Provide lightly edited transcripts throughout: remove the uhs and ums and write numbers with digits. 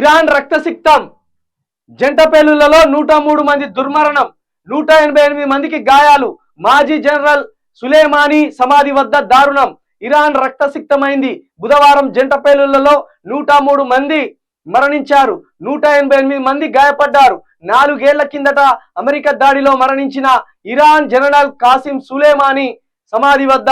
Iran రక్తసిక్తం జంట పేలుళ్లలో 103 మంది దుర్మరణం, 188 మందికి గాయాలు. మాజీ జనరల్ సులేమానీ సమాధి వద్ద దారుణం. ఇరాన్ రక్తసిక్తమైంది. బుధవారం జంట పేలుళ్లలో 103 మంది మరణించారు, 188 మంది గాయపడ్డారు. 4 ఏళ్ల కిందట అమెరికా దాడిలో మరణించిన ఇరాన్ జనరల్ కాసిం సులేమానీ సమాధి వద్ద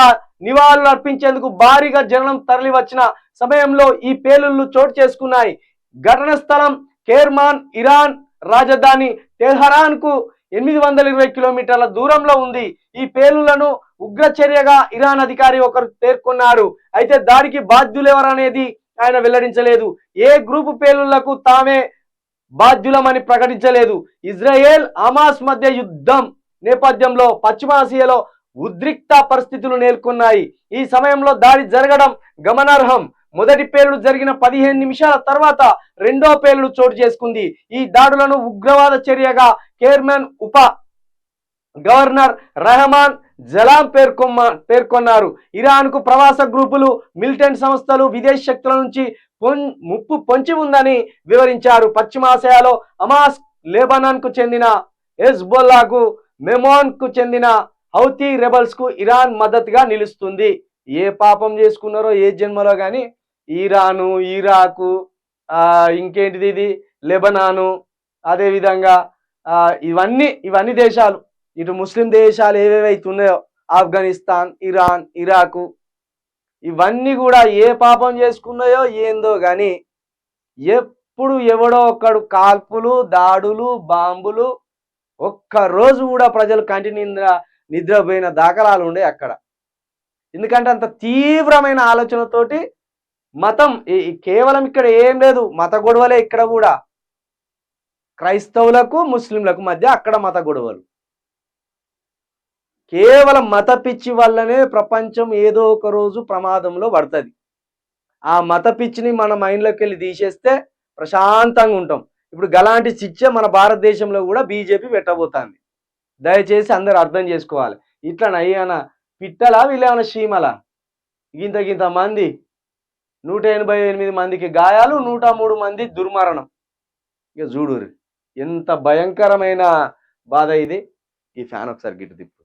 నివాళులు అర్పించేందుకు భారీగా జనం తరలి వచ్చిన సమయంలో ఈ పేలుళ్లు చోటు చేసుకున్నాయి. ఘటన స్థలం కేర్మాన్ ఇరాన్ రాజధాని టెహరాన్ కు 820 కిలోమీటర్ల దూరంలో ఉంది. ఈ పేలుళ్లను ఉగ్ర చర్యగా ఇరాన్ అధికారి ఒకరు పేర్కొన్నారు. అయితే దాడికి బాధ్యులెవరనేది ఆయన వెల్లడించలేదు. ఏ గ్రూపు పేలుళ్లకు తామే బాధ్యులమని ప్రకటించలేదు. ఇజ్రాయెల్ హమాస్ మధ్య యుద్ధం నేపథ్యంలో పశ్చిమాసియాలో ఉద్రిక్త పరిస్థితులు నెలకొన్నాయి. ఈ సమయంలో దాడి జరగడం గమనార్హం. మొదటి పేలుడు జరిగిన 15 నిమిషాల తర్వాత రెండో పేలుడు చోటు చేసుకుంది. ఈ దాడులను ఉగ్రవాద చర్యగా కేర్మన్ ఉప గవర్నర్ రెహమాన్ జలాం పేర్కొన్నారు. ఇరాన్ కు ప్రవాస గ్రూపులు, మిలిటెంట్ సంస్థలు, విదేశీ శక్తుల నుంచి ముప్పు పొంచి ఉందని వివరించారు. పశ్చిమాసియాలో హమాస్, లెబనాన్ కు చెందిన హెజ్బొల్లాకు, మెమోన్ కు చెందిన హౌతీ రెబల్స్ కు ఇరాన్ మద్దతుగా నిలుస్తుంది. ఏ పాపం చేసుకున్నారో ఏ జన్మలో కానీ ఇరాను, ఇరాకు, ఇంకేంటిది ఇది లెబనాను, అదేవిధంగా ఇవన్నీ దేశాలు, ఇటు ముస్లిం దేశాలు ఏవేవైతే ఉన్నాయో ఆఫ్ఘనిస్తాన్, ఇరాన్, ఇరాకు, ఇవన్నీ కూడా ఏ పాపం చేసుకున్నాయో ఏందో కానీ ఎప్పుడు ఎవడో ఒక్కడు కాల్పులు, దాడులు, బాంబులు, ఒక్కరోజు కూడా ప్రజలు కంటి నిద్రపోయిన దాఖలాలు ఉండే అక్కడ. ఎందుకంటే అంత తీవ్రమైన ఆలోచనతోటి మతం కేవలం ఇక్కడ ఏం లేదు, మత గొడవలే ఇక్కడ కూడా. క్రైస్తవులకు ముస్లింలకు మధ్య అక్కడ మత గొడవలు. కేవలం మత పిచ్చి వల్లనే ప్రపంచం ఏదో ఒక రోజు ప్రమాదంలో పడుతుంది. ఆ మత పిచ్చిని మన మైండ్లోకి వెళ్ళి తీసేస్తే ప్రశాంతంగా ఉంటాం. ఇప్పుడు గలాంటి శిక్ష మన భారతదేశంలో కూడా బీజేపీ పెట్టబోతుంది. దయచేసి అందరు అర్థం చేసుకోవాలి. ఇట్లా నయ్యాన పిట్టలా వీళ్ళేమన్నా చీమలా? గింత మంది, 188 మందికి గాయాలు, 103 మంది దుర్మరణం. ఇక చూడుర్రి ఎంత భయంకరమైన బాధ ఇది. ఈ ఫ్యాన్ ఒకసారి గిట్టు తిప్పు.